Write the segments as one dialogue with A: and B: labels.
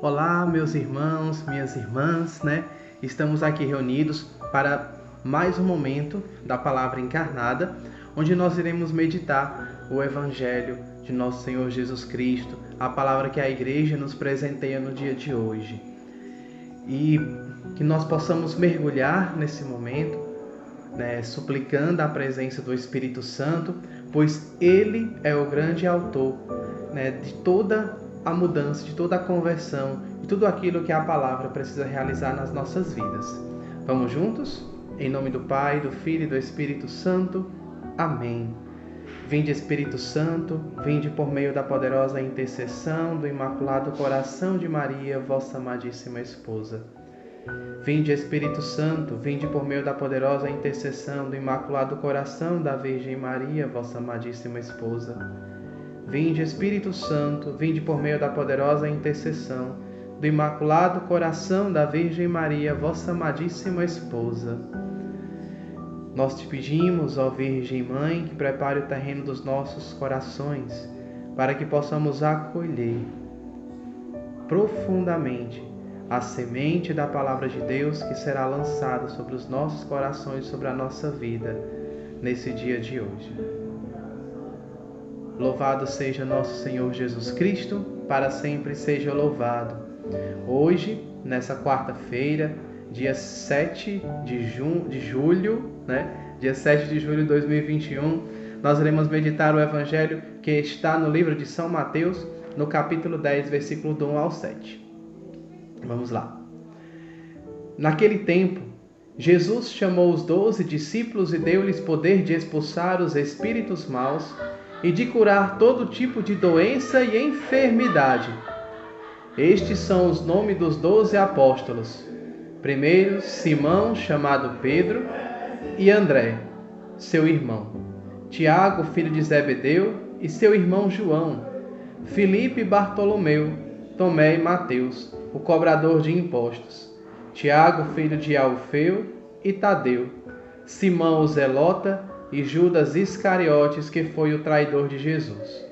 A: Olá, meus irmãos, minhas irmãs, Estamos aqui reunidos para mais um momento da Palavra Encarnada, onde nós iremos meditar o Evangelho de Nosso Senhor Jesus Cristo, a palavra que a Igreja nos presenteia no dia de hoje. E que nós possamos mergulhar nesse momento, suplicando a presença do Espírito Santo, pois Ele é o grande autor de toda a mudança, de toda a conversão, de tudo aquilo que a palavra precisa realizar nas nossas vidas. Vamos juntos? Em nome do Pai, do Filho e do Espírito Santo. Amém. Vinde, Espírito Santo, vinde por meio da poderosa intercessão do Imaculado Coração de Maria, vossa amadíssima esposa. Vinde, Espírito Santo, vinde por meio da poderosa intercessão do Imaculado Coração da Virgem Maria, vossa amadíssima esposa. Vinde, Espírito Santo, vinde por meio da poderosa intercessão do Imaculado Coração da Virgem Maria, vossa amadíssima esposa. Nós te pedimos, ó Virgem Mãe, que prepare o terreno dos nossos corações, para que possamos acolher profundamente a semente da Palavra de Deus que será lançada sobre os nossos corações, sobre a nossa vida, nesse dia de hoje. Louvado seja nosso Senhor Jesus Cristo, para sempre seja louvado. Hoje, nessa quarta-feira, dia 7 de julho, dia 7 de julho de 2021, nós iremos meditar o Evangelho que está no livro de São Mateus, no capítulo 10, versículo do 1 ao 7. Vamos lá. Naquele tempo, Jesus chamou os 12 discípulos e deu-lhes poder de expulsar os espíritos maus e de curar todo tipo de doença e enfermidade. Estes são os nomes dos 12 apóstolos. Primeiro, Simão, chamado Pedro, e André, seu irmão. Tiago, filho de Zebedeu, e seu irmão João. Filipe e Bartolomeu, Tomé e Mateus, o cobrador de impostos. Tiago, filho de Alfeu, e Tadeu. Simão, o zelota, e Judas Iscariotes, que foi o traidor de Jesus.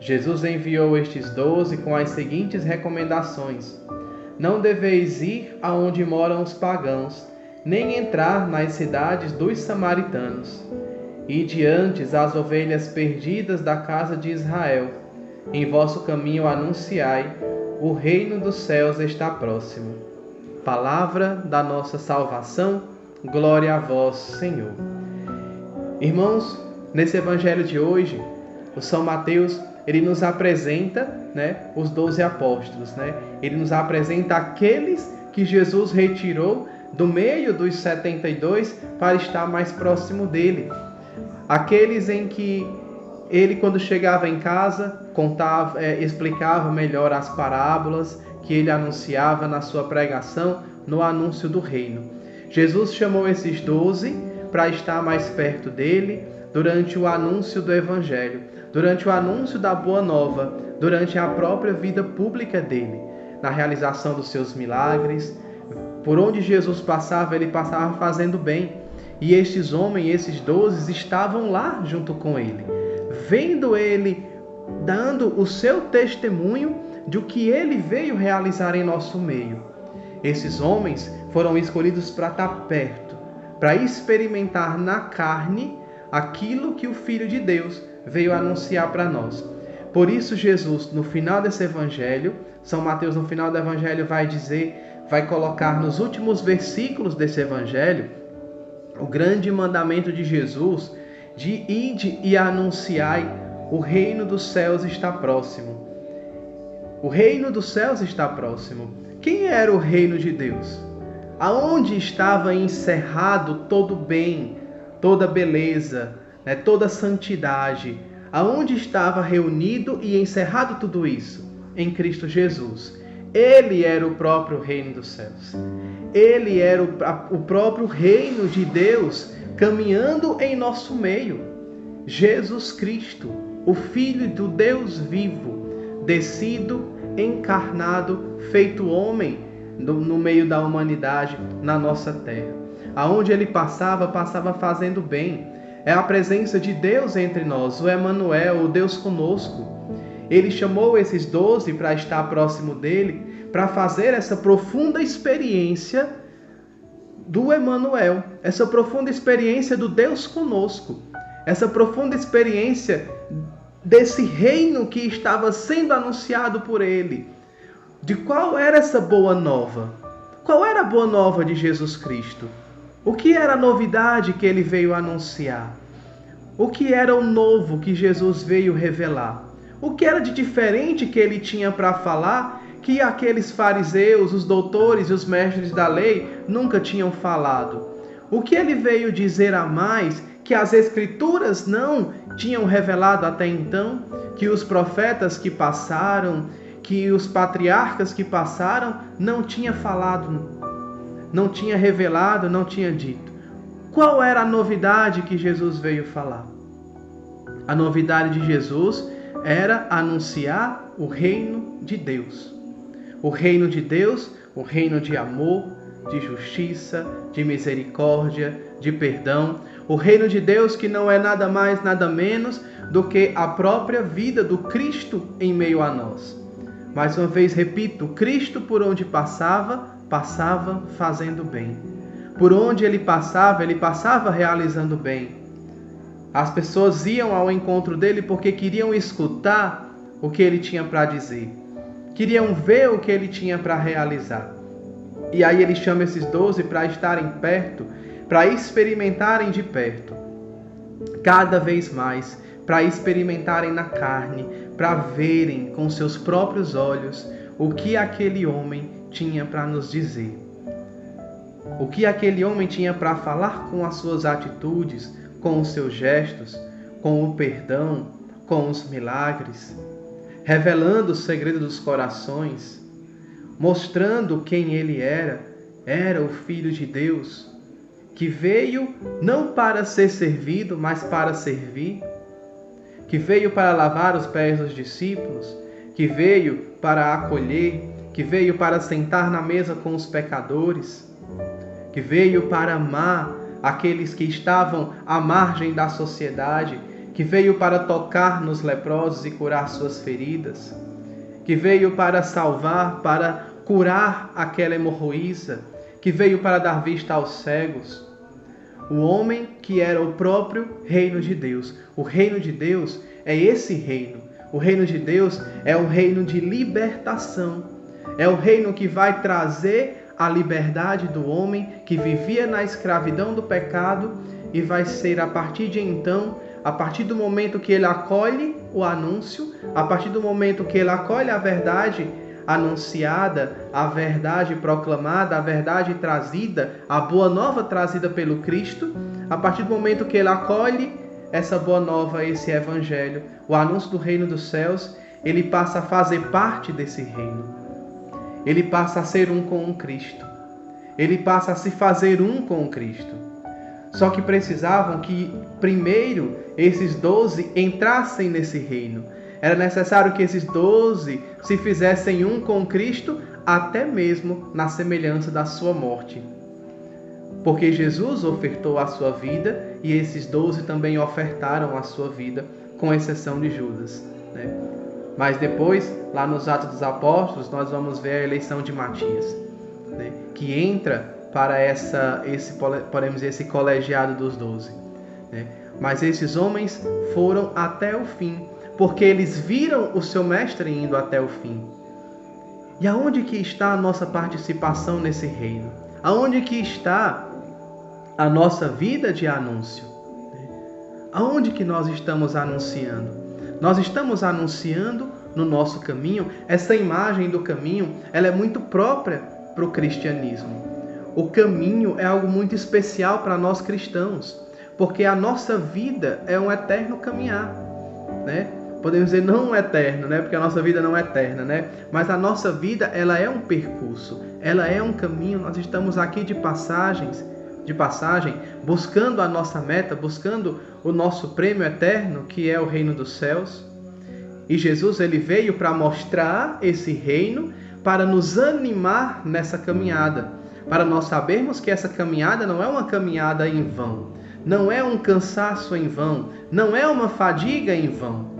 A: Jesus enviou estes 12 com as seguintes recomendações: não deveis ir aonde moram os pagãos, nem entrar nas cidades dos samaritanos. Ide antes as ovelhas perdidas da casa de Israel. Em vosso caminho anunciai: o reino dos céus está próximo. Palavra da nossa salvação, glória a vós, Senhor. Irmãos, nesse evangelho de hoje, o São Mateus, ele nos apresenta, os 12 apóstolos, Ele nos apresenta aqueles que Jesus retirou do meio dos 72 para estar mais próximo dele. Aqueles em que ele, quando chegava em casa, explicava melhor as parábolas que ele anunciava na sua pregação, no anúncio do reino. Jesus chamou esses 12 para estar mais perto dele durante o anúncio do Evangelho, durante o anúncio da Boa Nova, durante a própria vida pública dele, na realização dos seus milagres. Por onde Jesus passava, ele passava fazendo bem. E estes homens, esses 12, estavam lá junto com ele, vendo ele, dando o seu testemunho de o que ele veio realizar em nosso meio. Esses homens foram escolhidos para estar perto, para experimentar na carne aquilo que o Filho de Deus veio anunciar para nós. Por isso Jesus, no final desse evangelho, São Mateus no final do evangelho vai colocar nos últimos versículos desse evangelho o grande mandamento de Jesus de ide e anunciai: o reino dos céus está próximo. O reino dos céus está próximo. Quem era o reino de Deus? Aonde estava encerrado todo bem, toda beleza, toda santidade? Aonde estava reunido e encerrado tudo isso? Em Cristo Jesus. Ele era o próprio reino dos céus. Ele era o próprio reino de Deus caminhando em nosso meio. Jesus Cristo, o Filho do Deus vivo, descido, encarnado, feito homem, no meio da humanidade, na nossa terra. Aonde ele passava fazendo bem. É a presença de Deus entre nós, o Emanuel, o Deus conosco. Ele chamou esses 12 para estar próximo dele, para fazer essa profunda experiência do Emanuel, essa profunda experiência do Deus conosco, essa profunda experiência desse reino que estava sendo anunciado por ele. De qual era essa boa nova? Qual era a boa nova de Jesus Cristo? O que era a novidade que ele veio anunciar? O que era o novo que Jesus veio revelar? O que era de diferente que ele tinha para falar que aqueles fariseus, os doutores e os mestres da lei nunca tinham falado? O que ele veio dizer a mais que as Escrituras não tinham revelado até então? Que os profetas que passaram, que os patriarcas que passaram não tinham falado, não tinha revelado, não tinha dito. Qual era a novidade que Jesus veio falar? A novidade de Jesus era anunciar o reino de Deus. O reino de Deus, o reino de amor, de justiça, de misericórdia, de perdão. O reino de Deus que não é nada mais, nada menos do que a própria vida do Cristo em meio a nós. Mais uma vez repito, Cristo por onde passava, passava fazendo bem. Por onde ele passava realizando bem. As pessoas iam ao encontro dele porque queriam escutar o que ele tinha para dizer. Queriam ver o que ele tinha para realizar. E aí ele chama esses 12 para estarem perto, para experimentarem de perto, cada vez mais, para experimentarem na carne, para verem com seus próprios olhos o que aquele homem tinha para nos dizer. O que aquele homem tinha para falar com as suas atitudes, com os seus gestos, com o perdão, com os milagres, revelando o segredo dos corações, mostrando quem ele era o Filho de Deus, que veio não para ser servido, mas para servir, que veio para lavar os pés dos discípulos, que veio para acolher, que veio para sentar na mesa com os pecadores, que veio para amar aqueles que estavam à margem da sociedade, que veio para tocar nos leprosos e curar suas feridas, que veio para salvar, para curar aquela hemorroísa, que veio para dar vista aos cegos. O homem que era o próprio reino de Deus. O reino de Deus é esse reino. O reino de Deus é um reino de libertação. É o reino que vai trazer a liberdade do homem que vivia na escravidão do pecado e vai ser a partir de então, a partir do momento que ele acolhe o anúncio, a partir do momento que ele acolhe a verdade anunciada, a verdade proclamada, a verdade trazida, a boa nova trazida pelo Cristo, a partir do momento que ele acolhe essa boa nova, esse evangelho, o anúncio do reino dos céus, ele passa a fazer parte desse reino. Ele passa a ser um com o Cristo. Ele passa a se fazer um com o Cristo. Só que precisavam que primeiro esses 12 entrassem nesse reino. Era necessário que esses 12 se fizessem um com Cristo, até mesmo na semelhança da sua morte. Porque Jesus ofertou a sua vida e esses 12 também ofertaram a sua vida, com exceção de Judas, né? Mas depois, lá nos Atos dos Apóstolos, nós vamos ver a eleição de Matias, né? Que entra para esse colegiado dos 12. Né? Mas esses homens foram até o fim, porque eles viram o seu mestre indo até o fim. E aonde que está a nossa participação nesse reino? Aonde que está a nossa vida de anúncio? Aonde que nós estamos anunciando? Nós estamos anunciando no nosso caminho. Essa imagem do caminho, ela é muito própria para o cristianismo. O caminho é algo muito especial para nós cristãos, porque a nossa vida é um eterno caminhar, né? Podemos dizer não eterno, né? Porque a nossa vida não é eterna, né? Mas a nossa vida, ela é um percurso, ela é um caminho. Nós estamos aqui de passagem, buscando a nossa meta, buscando o nosso prêmio eterno, que é o reino dos céus. E Jesus, ele veio para mostrar esse reino, para nos animar nessa caminhada, para nós sabermos que essa caminhada não é uma caminhada em vão, não é um cansaço em vão, não é uma fadiga em vão,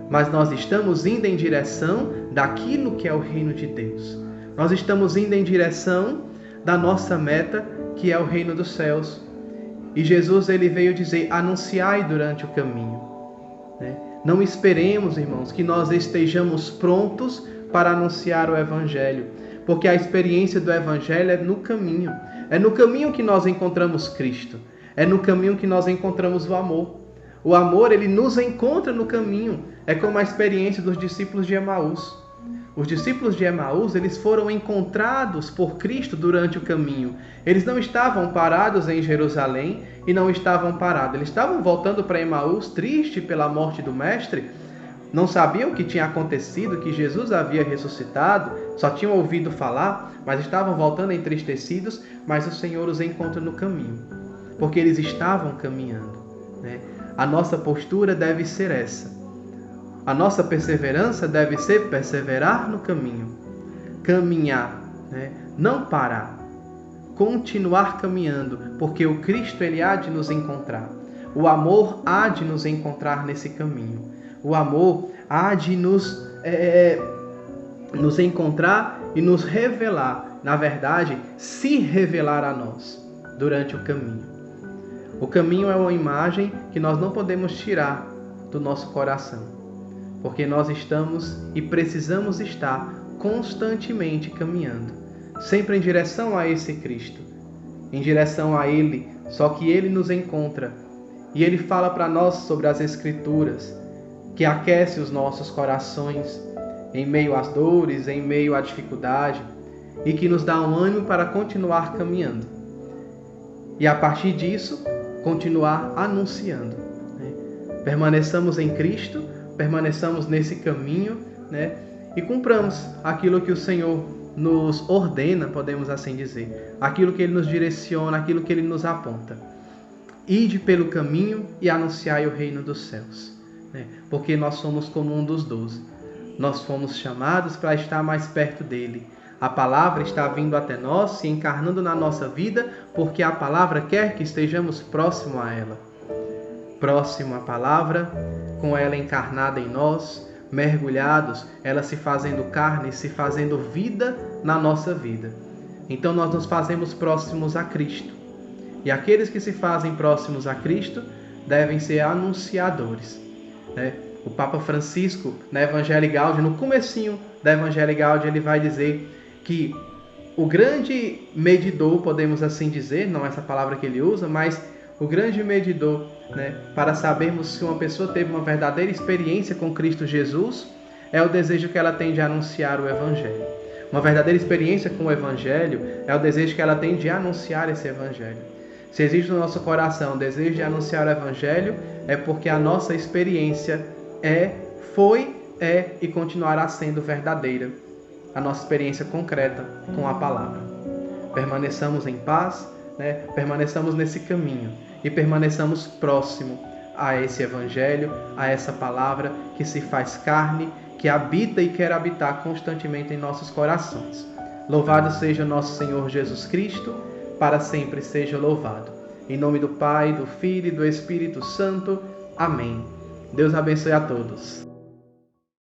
A: mas nós estamos indo em direção daquilo que é o reino de Deus. Nós estamos indo em direção da nossa meta, que é o reino dos céus. E Jesus, ele veio dizer: anunciai durante o caminho. Não esperemos, irmãos, que nós estejamos prontos para anunciar o Evangelho, porque a experiência do Evangelho é no caminho. É no caminho que nós encontramos Cristo. É no caminho que nós encontramos o amor. O amor, ele nos encontra no caminho. É como a experiência dos discípulos de Emaús. Os discípulos de Emaús, eles foram encontrados por Cristo durante o caminho. Eles não estavam parados em Jerusalém e não estavam parados. Eles estavam voltando para Emaús, triste pela morte do Mestre. Não sabiam o que tinha acontecido, que Jesus havia ressuscitado, só tinham ouvido falar, mas estavam voltando entristecidos, mas o Senhor os encontra no caminho, porque eles estavam caminhando. A nossa postura deve ser essa. A nossa perseverança deve ser perseverar no caminho, caminhar, não parar, continuar caminhando, porque o Cristo, ele há de nos encontrar. O amor há de nos encontrar nesse caminho. O amor há de nos encontrar e nos revelar, na verdade, se revelar a nós durante o caminho. O caminho é uma imagem que nós não podemos tirar do nosso coração, porque nós estamos e precisamos estar constantemente caminhando, sempre em direção a esse Cristo, em direção a Ele, só que Ele nos encontra e Ele fala para nós sobre as Escrituras, que aquece os nossos corações em meio às dores, em meio à dificuldade, e que nos dá um ânimo para continuar caminhando. E a partir disso, continuar anunciando. Permaneçamos em Cristo, permaneçamos nesse caminho, e cumpramos aquilo que o Senhor nos ordena, podemos assim dizer, aquilo que Ele nos direciona, aquilo que Ele nos aponta. Ide pelo caminho e anunciai o reino dos céus. Porque nós somos como um dos 12. Nós fomos chamados para estar mais perto dele. A palavra está vindo até nós, se encarnando na nossa vida, porque a palavra quer que estejamos próximo a ela. Próximo à palavra, com ela encarnada em nós, mergulhados, ela se fazendo carne, se fazendo vida na nossa vida. Então nós nos fazemos próximos a Cristo. E aqueles que se fazem próximos a Cristo devem ser anunciadores. O Papa Francisco, na Evangelii Gaudium, no comecinho da Evangelii Gaudium, ele vai dizer que o grande medidor, podemos assim dizer, não é essa palavra que ele usa, mas o grande medidor, para sabermos se uma pessoa teve uma verdadeira experiência com Cristo Jesus, é o desejo que ela tem de anunciar o Evangelho. Uma verdadeira experiência com o Evangelho é o desejo que ela tem de anunciar esse Evangelho. Se existe no nosso coração o desejo de anunciar o Evangelho, é porque a nossa experiência foi e continuará sendo verdadeira. A nossa experiência concreta com a palavra. Permaneçamos em paz, permaneçamos nesse caminho e permaneçamos próximo a esse Evangelho, a essa palavra que se faz carne, que habita e quer habitar constantemente em nossos corações. Louvado seja nosso Senhor Jesus Cristo, para sempre seja louvado. Em nome do Pai, do Filho e do Espírito Santo. Amém. Deus abençoe a todos.